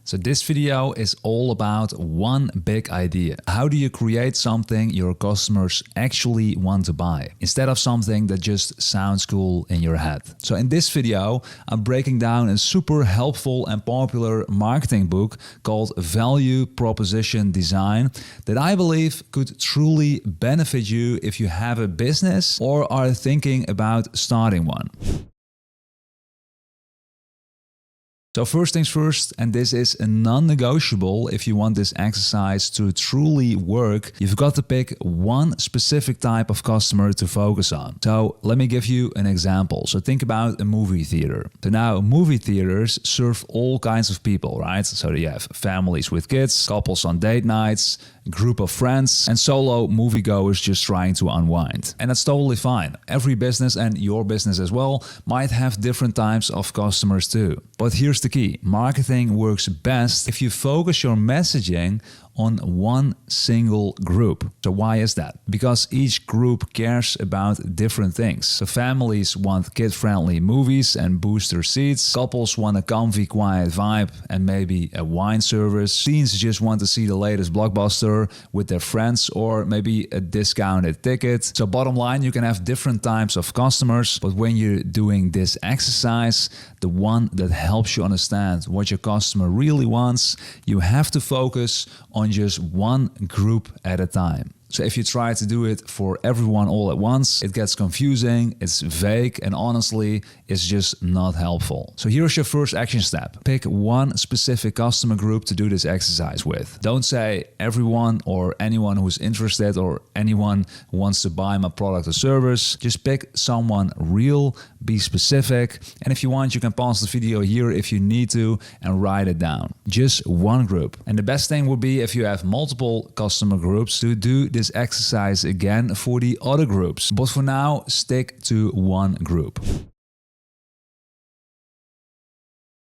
So this video is all about one big idea. How do you create something your customers actually want to buy instead of something that just sounds cool in your head? So in this video, I'm breaking down a super helpful and popular marketing book called Value Proposition Design that I believe could truly benefit you if you have a business or are thinking about starting one. So first things first, and this is a non-negotiable if you want this exercise to truly work, you've got to pick one specific type of customer to focus on. So let me give you an example. So think about a movie theater. So now movie theaters serve all kinds of people, right? So you have families with kids, couples on date nights, a group of friends, and solo moviegoers just trying to unwind. And that's totally fine. Every business, and your business as well, might have different types of customers too. But here's the key. Marketing works best if you focus your messaging on one single group. So why is that? Because each group cares about different things. So families want kid-friendly movies and booster seats. Couples want a comfy, quiet vibe and maybe a wine service. Teens just want to see the latest blockbuster with their friends or maybe a discounted ticket. So bottom line, you can have different types of customers, but when you're doing this exercise, the one that helps you understand what your customer really wants, you have to focus on just one group at a time. So if you try to do it for everyone all at once, it gets confusing, it's vague, and honestly, it's just not helpful. So here's your first action step. Pick one specific customer group to do this exercise with. Don't say everyone or anyone who's interested or anyone who wants to buy my product or service. Just pick someone real, be specific, and if you want, you can pause the video here if you need to and write it down. Just one group. And the best thing would be if you have multiple customer groups to do this exercise again for the other groups. But for now, stick to one group.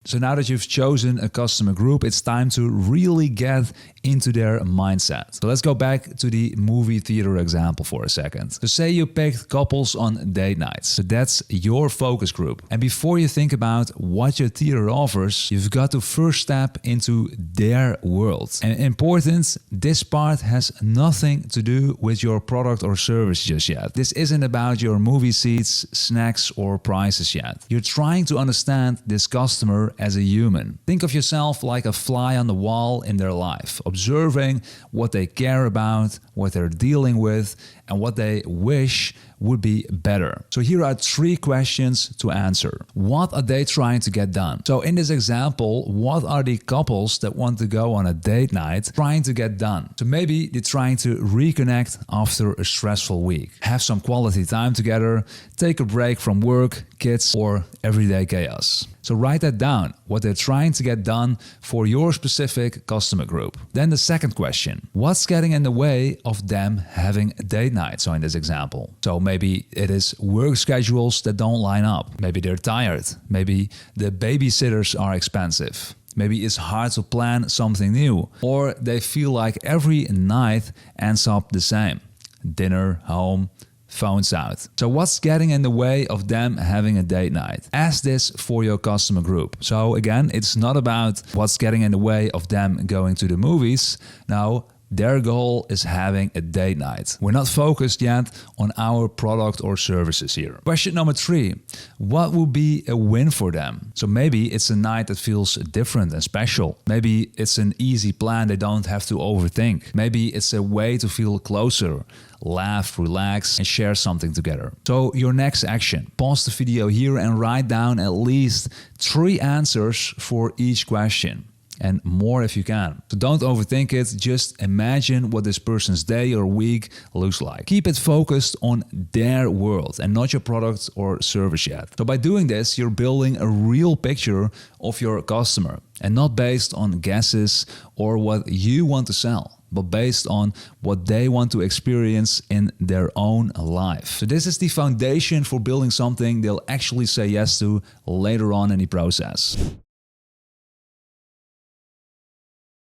So now that you've chosen a customer group, it's time to really get into their mindset. So let's go back to the movie theater example for a second. So say you picked couples on date nights. So that's your focus group. And before you think about what your theater offers, you've got to first step into their world. And important, this part has nothing to do with your product or service just yet. This isn't about your movie seats, snacks, or prices yet. You're trying to understand this customer as a human. Think of yourself like a fly on the wall in their life, observing what they care about, what they're dealing with, and what they wish would be better. So here are 3 questions to answer. What are they trying to get done? So in this example, what are the couples that want to go on a date night trying to get done? So maybe they're trying to reconnect after a stressful week, have some quality time together, take a break from work, kids, or everyday chaos. So write that down, what they're trying to get done for your specific customer group. Then the second question, what's getting in the way of them having a date night? So in this example, so maybe it is work schedules that don't line up. Maybe they're tired. Maybe the babysitters are expensive. Maybe it's hard to plan something new, or they feel like every night ends up the same. Dinner, home, phones out. So what's getting in the way of them having a date night? Ask this for your customer group. So again, it's not about what's getting in the way of them going to the movies. No, their goal is having a date night. We're not focused yet on our product or services here. Question number 3, what would be a win for them? So maybe it's a night that feels different and special. Maybe it's an easy plan they don't have to overthink. Maybe it's a way to feel closer, laugh, relax, and share something together. So your next action, pause the video here and write down at least 3 answers for each question. And more if you can. So don't overthink it, just imagine what this person's day or week looks like. Keep it focused on their world and not your product or service yet. So by doing this, you're building a real picture of your customer and not based on guesses or what you want to sell, but based on what they want to experience in their own life. So this is the foundation for building something they'll actually say yes to later on in the process.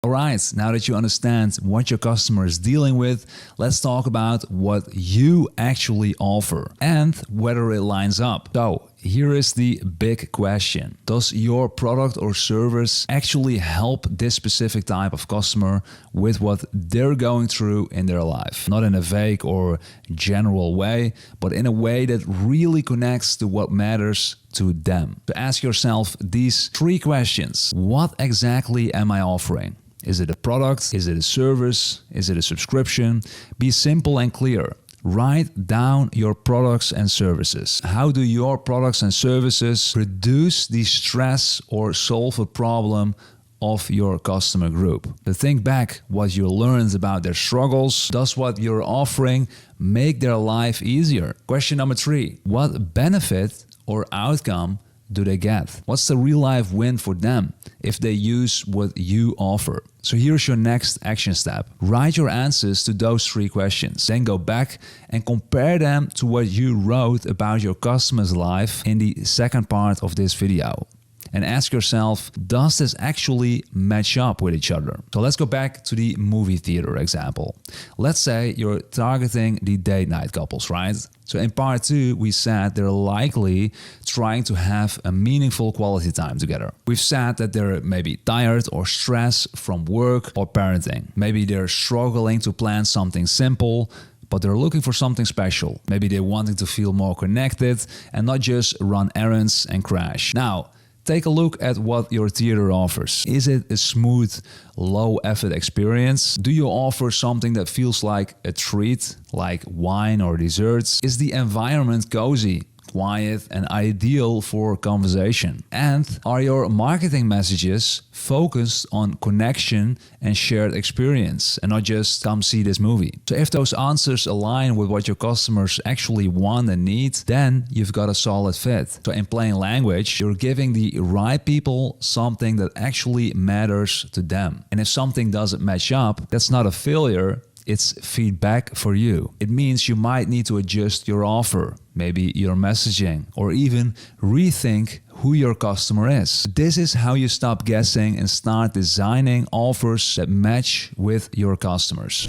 Alright, now that you understand what your customer is dealing with, let's talk about what you actually offer and whether it lines up. So, here is the big question. Does your product or service actually help this specific type of customer with what they're going through in their life? Not in a vague or general way, but in a way that really connects to what matters to them. So ask yourself these 3 questions. What exactly am I offering? Is it a product? Is it a service? Is it a subscription? Be simple and clear. Write down your products and services. How do your products and services reduce the stress or solve a problem of your customer group? So think back what you learned about their struggles. Does what you're offering make their life easier? Question number 3. What benefit or outcome do they get? What's the real life win for them if they use what you offer? So here's your next action step. Write your answers to those 3 questions. Then go back and compare them to what you wrote about your customer's life in the second part of this video. And ask yourself, does this actually match up with each other? So let's go back to the movie theater example. Let's say you're targeting the date night couples, right? So in part 2, we said they're likely trying to have a meaningful quality time together. We've said that they're maybe tired or stressed from work or parenting. Maybe they're struggling to plan something simple, but they're looking for something special. Maybe they're wanting to feel more connected and not just run errands and crash. Now, take a look at what your theater offers. Is it a smooth, low-effort experience? Do you offer something that feels like a treat, like wine or desserts? Is the environment cozy, quiet, and ideal for conversation? And are your marketing messages focused on connection and shared experience and not just come see this movie? So if those answers align with what your customers actually want and need, then you've got a solid fit. So in plain language, you're giving the right people something that actually matters to them. And if something doesn't match up, that's not a failure. It's feedback for you. It means you might need to adjust your offer, maybe your messaging, or even rethink who your customer is. This is how you stop guessing and start designing offers that match with your customers.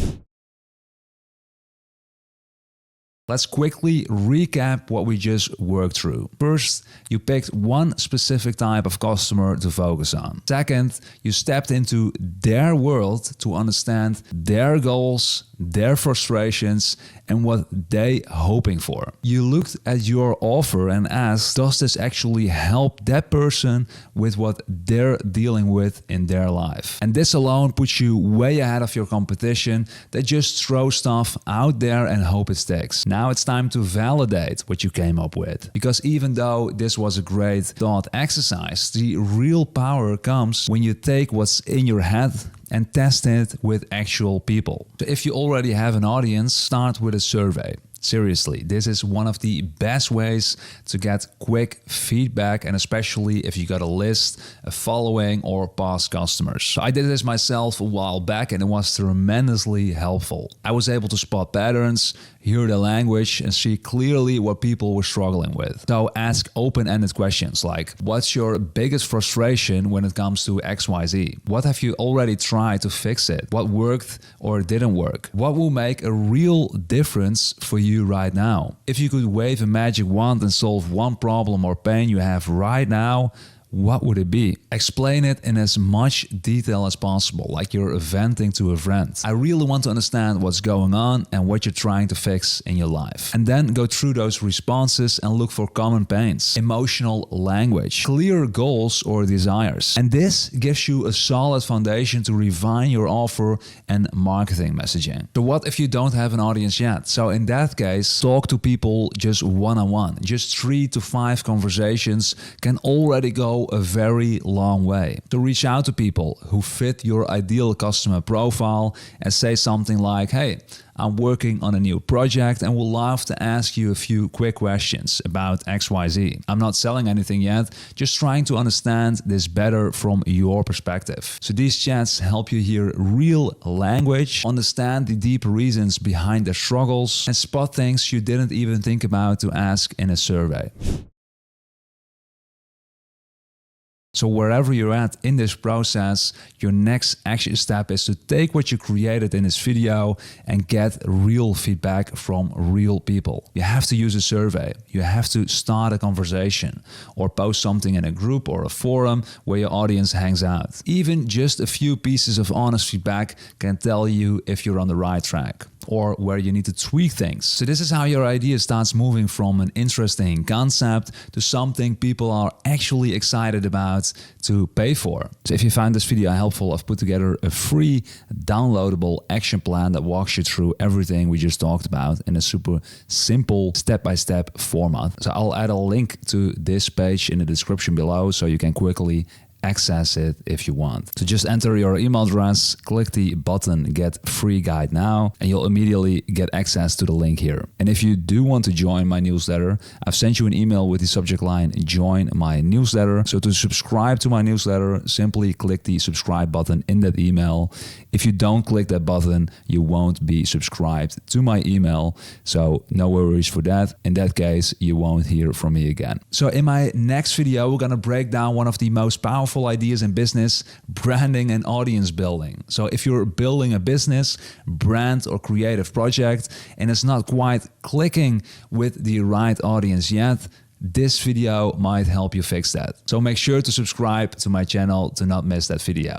Let's quickly recap what we just worked through. First, you picked one specific type of customer to focus on. Second, you stepped into their world to understand their goals, their frustrations, and what they hoping for. You looked at your offer and asked, does this actually help that person with what they're dealing with in their life? And this alone puts you way ahead of your competition that just throws stuff out there and hope it sticks. Now it's time to validate what you came up with. Because even though this was a great thought exercise, the real power comes when you take what's in your head and test it with actual people. So if you already have an audience, start with a survey. Seriously, this is one of the best ways to get quick feedback, and especially if you got a list, a following, or past customers. So I did this myself a while back and it was tremendously helpful. I was able to spot patterns, hear the language, and see clearly what people were struggling with. So ask open-ended questions like, what's your biggest frustration when it comes to XYZ? What have you already tried to fix it? What worked or didn't work? What will make a real difference for you right now? If you could wave a magic wand and solve one problem or pain you have right now, what would it be? Explain it in as much detail as possible, like you're venting to a friend. I really want to understand what's going on and what you're trying to fix in your life. And then go through those responses and look for common pains, emotional language, clear goals or desires. And this gives you a solid foundation to refine your offer and marketing messaging. So what if you don't have an audience yet? So in that case, talk to people just one-on-one. Just 3 to 5 conversations can already go a very long way. To reach out to people who fit your ideal customer profile and say something like, hey, I'm working on a new project and would love to ask you a few quick questions about XYZ. I'm not selling anything yet, just trying to understand this better from your perspective. So these chats help you hear real language, understand the deep reasons behind their struggles, and spot things you didn't even think about to ask in a survey. So wherever you're at in this process, your next action step is to take what you created in this video and get real feedback from real people. You have to use a survey. You have to start a conversation or post something in a group or a forum where your audience hangs out. Even just a few pieces of honest feedback can tell you if you're on the right track or where you need to tweak things. So this is how your idea starts moving from an interesting concept to something people are actually excited about to pay for. So if you found this video helpful, I've put together a free downloadable action plan that walks you through everything we just talked about in a super simple step-by-step format. So I'll add a link to this page in the description below so you can quickly access it if you want. So just enter your email address, click the button Get Free Guide Now, and you'll immediately get access to the link here. And if you do want to join my newsletter, I've sent you an email with the subject line Join My Newsletter. So to subscribe to my newsletter, simply click the subscribe button in that email. If you don't click that button, you won't be subscribed to my email. So no worries for that. In that case, you won't hear from me again. So in my next video, we're gonna break down one of the most powerful ideas in business, branding and audience building. So if you're building a business, brand or creative project, and it's not quite clicking with the right audience yet, this video might help you fix that. So make sure to subscribe to my channel to not miss that video.